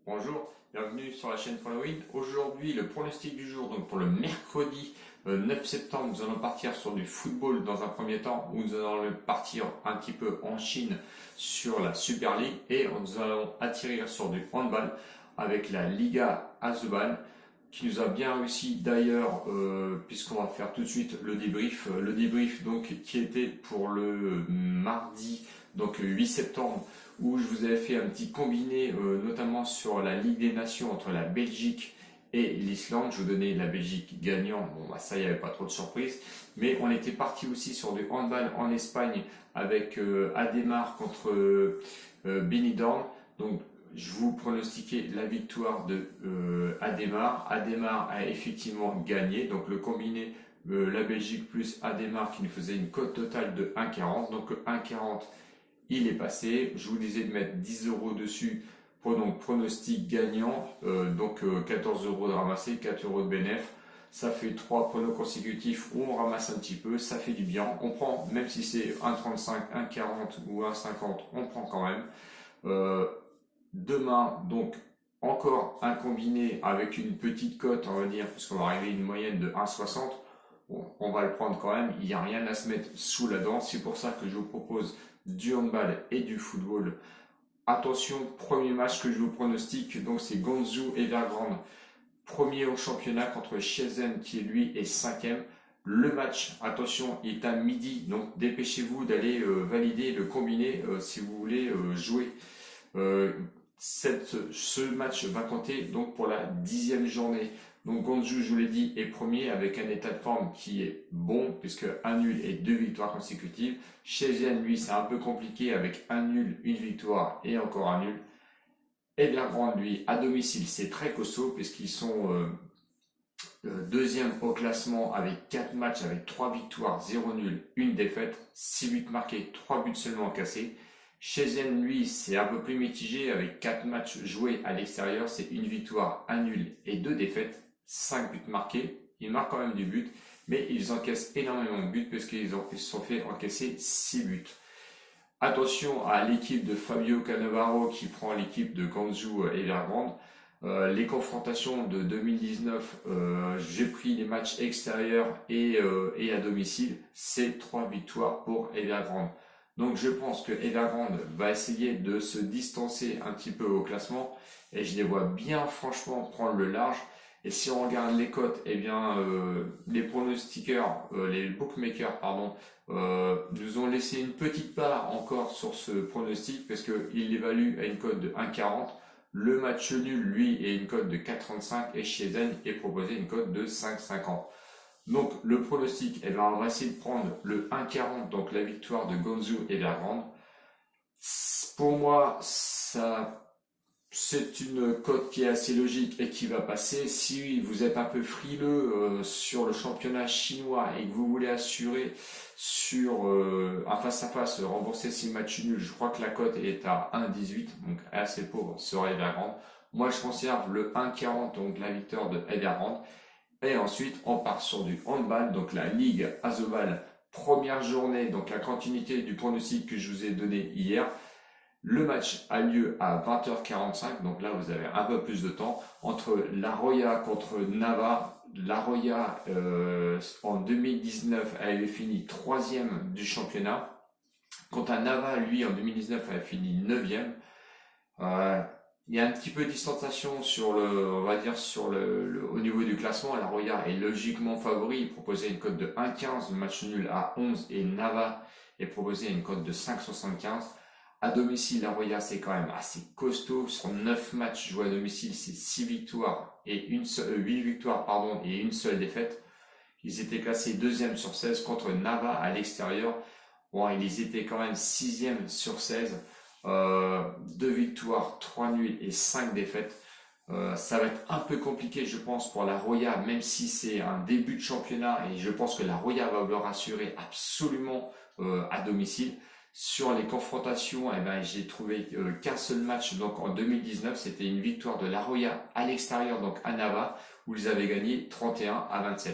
Bonjour, bienvenue sur la chaîne Following. Aujourd'hui, le pronostic du jour, donc pour le mercredi 9 septembre, nous allons partir sur du football dans un premier temps, où nous allons partir un petit peu en Chine sur la Super League et nous allons atterrir sur du handball avec la Liga Azoban qui nous a bien réussi d'ailleurs, puisqu'on va faire tout de suite le débrief. Le débrief donc qui était pour le mardi, donc 8 septembre, où je vous avais fait un petit combiné, notamment sur la Ligue des Nations entre la Belgique et l'Islande. Je vous donnais la Belgique gagnant, bon bah ça il n'y avait pas trop de surprise, mais on était parti aussi sur du handball en Espagne avec Ademar contre Benidorm. Donc je vous pronostiquais la victoire de Ademar. Ademar a effectivement gagné, donc le combiné la Belgique plus Ademar qui nous faisait une cote totale de 1,40. Donc 1,40 il est passé. Je vous disais de mettre 10 € dessus pour donc pronostic gagnant, donc 14 € de ramasser, 4 € de bénéf. Ça fait 3 pronos consécutifs où on ramasse un petit peu, ça fait du bien. On prend, même si c'est 1,35, 1,40 ou 1,50, on prend quand même. Demain, donc, encore un combiné avec une petite cote, on va dire, puisqu'on va arriver à une moyenne de 1,60. Bon, on va le prendre quand même, il n'y a rien à se mettre sous la dent. C'est pour ça que je vous propose du handball et du football. Attention, premier match que je vous pronostique, donc c'est Guangzhou Evergrande, premier au championnat contre Shenzhen qui est lui est 5e. Le match, attention, il est à midi, donc dépêchez-vous d'aller valider le combiné si vous voulez jouer. Ce match va compter donc pour la 10e journée. Donc Guangzhou, je vous l'ai dit, est premier avec un état de forme qui est bon, puisque un nul et 2 victoires consécutives. Shenzhen, lui, c'est un peu compliqué avec un nul, une victoire et encore un nul. Evergrande, lui, à domicile, c'est très costaud, puisqu'ils sont deuxième au classement avec 4 matchs, avec 3 victoires, 0 nul, 1 défaite, 6 buts marqués, 3 buts seulement encaissés. Shenzhen, lui, c'est un peu plus mitigé avec 4 matchs joués à l'extérieur, c'est 1 victoire, 1 nul et 2 défaites. 5 buts marqués, ils marquent quand même du but, mais ils encaissent énormément de buts parce qu'ils se sont fait encaisser 6 buts. Attention à l'équipe de Fabio Cannavaro qui prend l'équipe de Guangzhou Evergrande. Les confrontations de 2019, j'ai pris les matchs extérieurs et à domicile, c'est 3 victoires pour Evergrande. Donc je pense que Evergrande va essayer de se distancer un petit peu au classement et je les vois bien franchement prendre le large. Et si on regarde les cotes, eh bien, les pronostiqueurs, les bookmakers, pardon, nous ont laissé une petite part encore sur ce pronostic parce qu'ils l'évaluent à une cote de 1,40. Le match nul, lui, est une cote de 4,35 et Shenzhen est proposé une cote de 5,50. Donc, le pronostic, eh bien, on va essayer de prendre le 1,40, donc la victoire de Guangzhou Evergrande. Pour moi, c'est une cote qui est assez logique et qui va passer. Si vous êtes un peu frileux sur le championnat chinois et que vous voulez assurer sur un face-à-face, rembourser 6 matchs nuls, je crois que la cote est à 1,18, donc assez pauvre sur Evergrande. Moi, je conserve le 1,40, donc la victoire de Evergrande. Et ensuite, on part sur du handball, donc la Ligue Azoban, première journée, donc la continuité du pronostic que je vous ai donné hier. Le match a lieu à 20h45, donc là vous avez un peu plus de temps, entre La Roya contre Nava. La Roya en 2019 avait fini 3e du championnat, quant à Nava, lui en 2019 avait fini 9e. Il y a un petit peu de distanciation sur on va dire au niveau du classement. La Roya est logiquement favori, il proposait une cote de 1,15, le match nul à 11, et Nava est proposé une cote de 5,75. À domicile, la Roya, c'est quand même assez costaud. Sur 9 matchs joués à domicile, c'est 8 victoires et une seule défaite. Ils étaient classés 2e sur 16 contre Nava à l'extérieur. Bon, ils étaient quand même 6e sur 16. 2 victoires, 3 nuls et 5 défaites. Ça va être un peu compliqué, je pense, pour la Roya, même si c'est un début de championnat et je pense que la Roya va vouloir assurer absolument à domicile. Sur les confrontations, eh ben, j'ai trouvé qu'un seul match, donc en 2019, c'était une victoire de La Roya à l'extérieur, donc à Nava, où ils avaient gagné 31-27.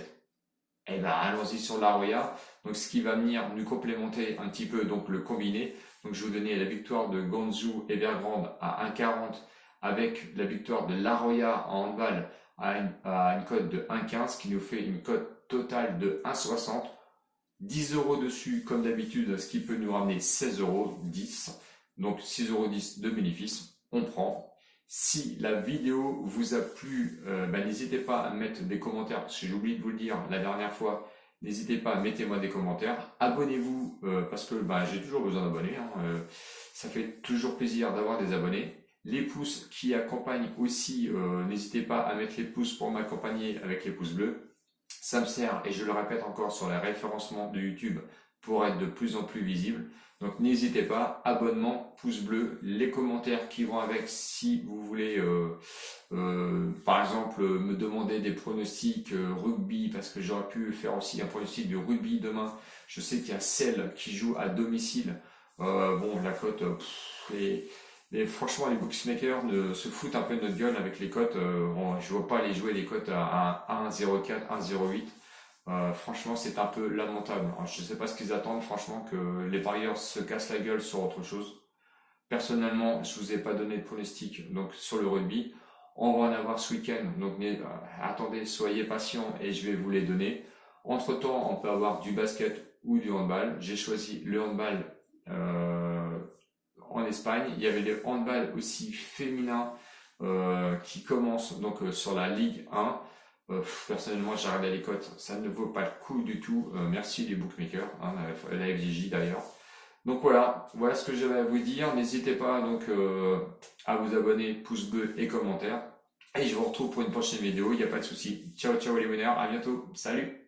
Eh ben, allons-y sur La Roya. Donc, ce qui va venir nous complémenter un petit peu, donc, le combiné. Donc, je vais vous donner la victoire de Guangzhou Evergrande à 1,40 avec la victoire de l'Aroya en handball à une cote de 1,15 qui nous fait une cote totale de 1,60. 10 euros dessus comme d'habitude, ce qui peut nous ramener 16 euros 10. Donc 6,10 euros de bénéfice, on prend. Si la vidéo vous a plu, n'hésitez pas à mettre des commentaires, parce que j'ai oublié de vous le dire la dernière fois. N'hésitez pas, mettez-moi des commentaires. Abonnez-vous, parce que j'ai toujours besoin d'abonnés. Ça fait toujours plaisir d'avoir des abonnés. Les pouces qui accompagnent aussi, n'hésitez pas à mettre les pouces pour m'accompagner avec les pouces bleus. Ça me sert, et je le répète encore, sur les référencements de YouTube pour être de plus en plus visible. Donc n'hésitez pas, abonnement, pouce bleu, les commentaires qui vont avec si vous voulez, par exemple, me demander des pronostics rugby, parce que j'aurais pu faire aussi un pronostic du rugby demain. Je sais qu'il y a celle qui joue à domicile. Bon, la cote, et franchement, les bookmakers se foutent un peu de notre gueule avec les cotes. Je vois pas les jouer les cotes à 1,04, 1,08. Franchement, c'est un peu lamentable. Alors, je sais pas ce qu'ils attendent, franchement, que les parieurs se cassent la gueule sur autre chose. Personnellement, je vous ai pas donné de pronostic donc sur le rugby. On va en avoir ce week-end, donc attendez, soyez patients et je vais vous les donner. Entre-temps, on peut avoir du basket ou du handball. J'ai choisi le handball en Espagne. Il y avait le handball aussi féminin qui commence donc sur la Ligue 1. Personnellement, j'ai regardé les cotes, ça ne vaut pas le coup du tout. Merci les bookmakers, la FDJ d'ailleurs. Donc voilà ce que j'avais à vous dire. N'hésitez pas donc à vous abonner, pouce bleu et commentaires. Et je vous retrouve pour une prochaine vidéo, il n'y a pas de souci. Ciao les winners, à bientôt, salut!